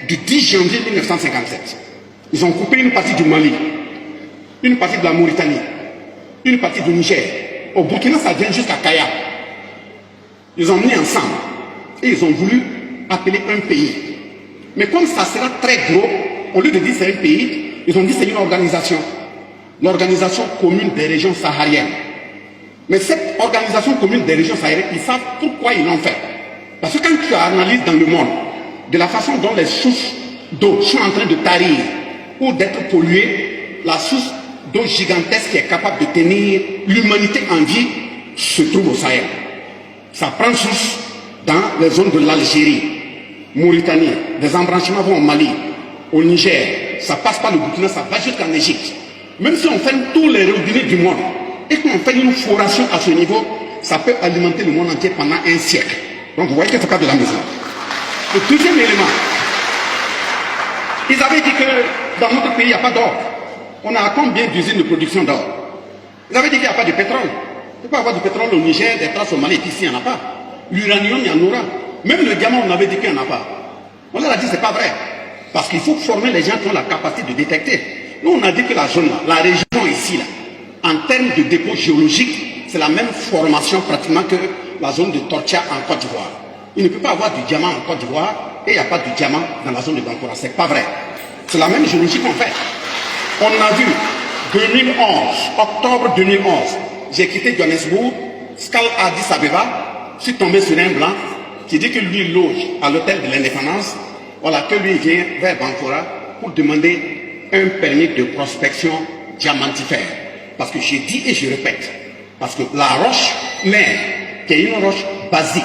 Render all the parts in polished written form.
du 10 janvier 1957. Ils ont coupé une partie du Mali, une partie de la Mauritanie, une partie du Niger. Au Burkina, ça vient jusqu'à Kaya. Ils ont mis ensemble et ils ont voulu appeler un pays. Mais comme ça sera très gros, au lieu de dire c'est un pays, ils ont dit c'est une organisation. L'organisation commune des régions sahariennes. Mais cette organisation commune des régions sahariennes, ils savent pourquoi ils l'ont fait. Parce que quand tu analyses dans le monde de la façon dont les sources d'eau sont en train de tarir ou d'être polluées, la source d'eau gigantesque qui est capable de tenir l'humanité en vie se trouve au Sahel. Ça prend source dans les zones de l'Algérie, Mauritanie, des embranchements vont au Mali, au Niger, ça passe par le Burkina, ça va jusqu'en Égypte. Même si on ferme tous les robinets du monde et qu'on fait une foration à ce niveau, ça peut alimenter le monde entier pendant un siècle. Donc vous voyez que c'est pas de la maison. Le deuxième élément, ils avaient dit que dans notre pays, il n'y a pas d'or. On a combien d'usines de production d'or? Ils avaient dit qu'il n'y a pas de pétrole. Il ne peut pas avoir du pétrole au Niger, des traces au Mali, ici il n'y en a pas. L'uranium, il y en aura. Même le diamant, on avait dit qu'il n'y en a pas. On leur a dit que ce n'est pas vrai. Parce qu'il faut former les gens qui ont la capacité de détecter. Nous, on a dit que la zone là, la région ici, là, en termes de dépôt géologique, c'est la même formation pratiquement que la zone de Tortia en Côte d'Ivoire. Il ne peut pas avoir du diamant en Côte d'Ivoire et il n'y a pas de diamant dans la zone de Bankora. Ce n'est pas vrai. C'est la même géologie qu'on fait. On a vu 2011, octobre 2011, j'ai quitté Johannesburg, Skal Addis Abeba, je suis tombé sur un blanc qui dit que lui loge à l'hôtel de l'indépendance, voilà, que lui vient vers Bankora pour demander un permis de prospection diamantifère. Parce que j'ai dit et je répète, parce que la roche mère, qui est une roche basique,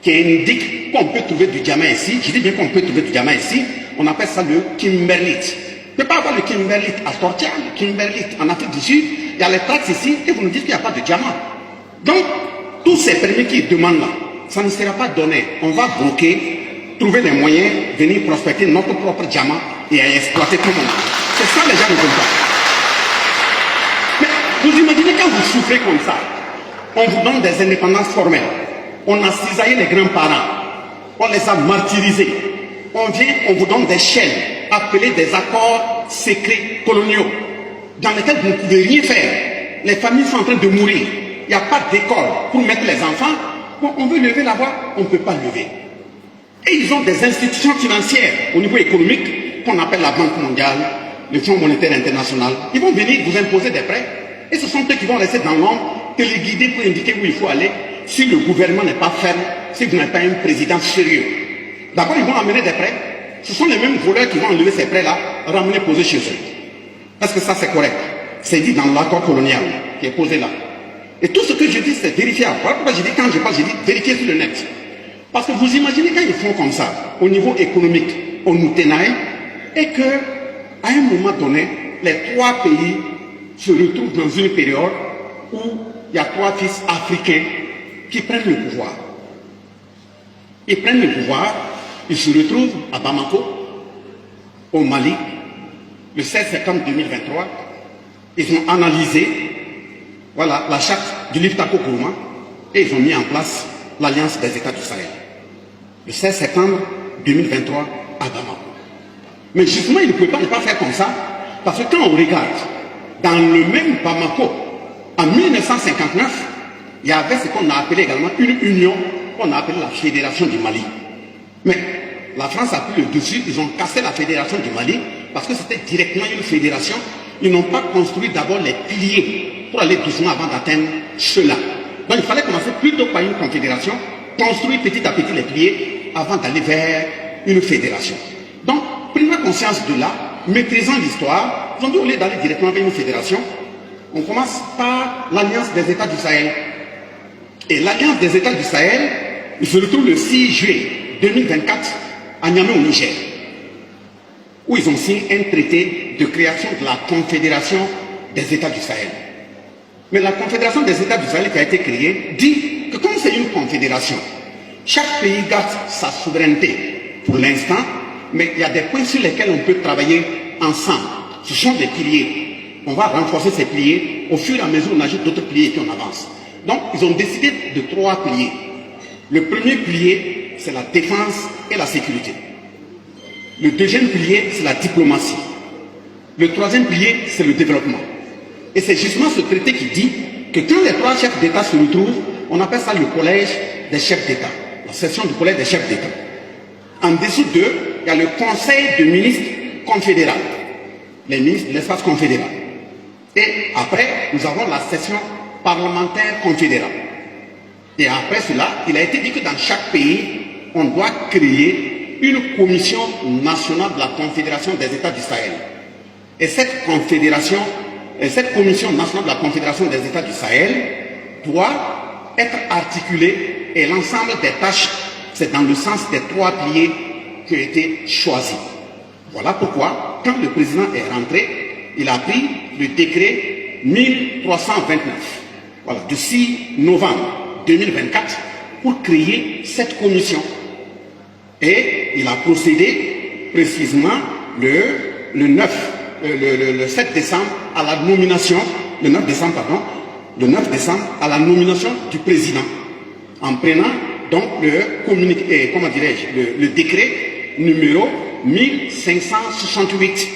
qui indique qu'on peut trouver du diamant ici, je dis bien qu'on peut trouver du diamant ici, on appelle ça le kimberlite. On ne peut pas avoir le kimberlite à Tortia, le kimberlite en Afrique du Sud, il y a les tracts ici et vous nous dites qu'il n'y a pas de diamant. Donc, tous ces permis qui demandent là, ça ne sera pas donné. On va bloquer, trouver les moyens, venir prospecter notre propre diamant et à exploiter tout le monde. C'est ça les gens ne veulent pas. Mais vous imaginez quand vous souffrez comme ça, on vous donne des indépendances formelles, on a cisaillé les grands-parents, on les a martyrisés, on vient, on vous donne des chaînes, appelées des accords secrets coloniaux, dans lesquels vous ne pouvez rien faire. Les familles sont en train de mourir, il n'y a pas d'école pour mettre les enfants. Bon, on veut lever la voix, on ne peut pas lever. Et ils ont des institutions financières au niveau économique qu'on appelle la Banque mondiale, le Fonds monétaire international. Ils vont venir vous imposer des prêts et ce sont eux qui vont rester dans l'ombre, téléguider pour indiquer où il faut aller si le gouvernement n'est pas ferme, si vous n'avez pas un président sérieux. D'abord, ils vont amener des prêts. Ce sont les mêmes voleurs qui vont enlever ces prêts-là, ramener, poser chez eux. Est-ce que ça c'est correct? C'est dit dans l'accord colonial qui est posé là. Et tout ce que je dis, c'est vérifiable. Voilà pourquoi je dis, quand je parle, je dis vérifier sur le net. Parce que vous imaginez quand ils font comme ça, au niveau économique, on nous tenaille, et que, à un moment donné, les trois pays se retrouvent dans une période où il y a trois fils africains qui prennent le pouvoir. Ils prennent le pouvoir, ils se retrouvent à Bamako, au Mali, le 16 septembre 2023. Ils ont analysé, voilà, la charte du livre Tako Gourma, et ils ont mis en place l'Alliance des États du Sahel. Le 16 septembre 2023 à Bamako. Mais justement, ils ne pouvaient pas ne pas faire comme ça, parce que quand on regarde, dans le même Bamako, en 1959, il y avait ce qu'on a appelé également une union, qu'on a appelé la Fédération du Mali. Mais la France a pris le dessus, ils ont cassé la Fédération du Mali, parce que c'était directement une fédération. Ils n'ont pas construit d'abord les piliers pour aller doucement avant d'atteindre cela. Donc il fallait commencer plutôt par une confédération, construire petit à petit les piliers avant d'aller vers une fédération. Donc, prenant conscience de là, maîtrisant l'histoire, ils ont dit au lieu d'aller directement vers une fédération, on commence par l'Alliance des États du Sahel. Et l'Alliance des États du Sahel, il se retrouve le 6 juillet 2024 à Niamey au Niger, où ils ont signé un traité de création de la Confédération des États du Sahel. Mais la Confédération des États du Sahel qui a été créée dit que comme c'est une confédération, chaque pays garde sa souveraineté pour l'instant, mais il y a des points sur lesquels on peut travailler ensemble. Ce sont des piliers. On va renforcer ces piliers au fur et à mesure où on ajoute d'autres piliers et qu'on avance. Donc, ils ont décidé de 3 piliers. Le premier pilier, c'est la défense et la sécurité. Le deuxième pilier, c'est la diplomatie. Le troisième pilier, c'est le développement. Et c'est justement ce traité qui dit que quand les trois chefs d'État se retrouvent, on appelle ça le collège des chefs d'État, la session du collège des chefs d'État. En dessous d'eux, il y a le conseil de ministres confédéral, les ministres de l'espace confédéral. Et après, nous avons la session parlementaire confédérale. Et après cela, il a été dit que dans chaque pays, on doit créer une commission nationale de la Confédération des États du Sahel. Et cette commission nationale de la Confédération des États du Sahel doit être articulée et l'ensemble des tâches, c'est dans le sens des trois piliers qui ont été choisis. Voilà pourquoi, quand le président est rentré, il a pris le décret 1329, voilà, du 6 novembre 2024, pour créer cette commission. Et il a procédé précisément le 7 décembre à la nomination, le 9 décembre à la nomination du président, en prenant donc le décret numéro 1568.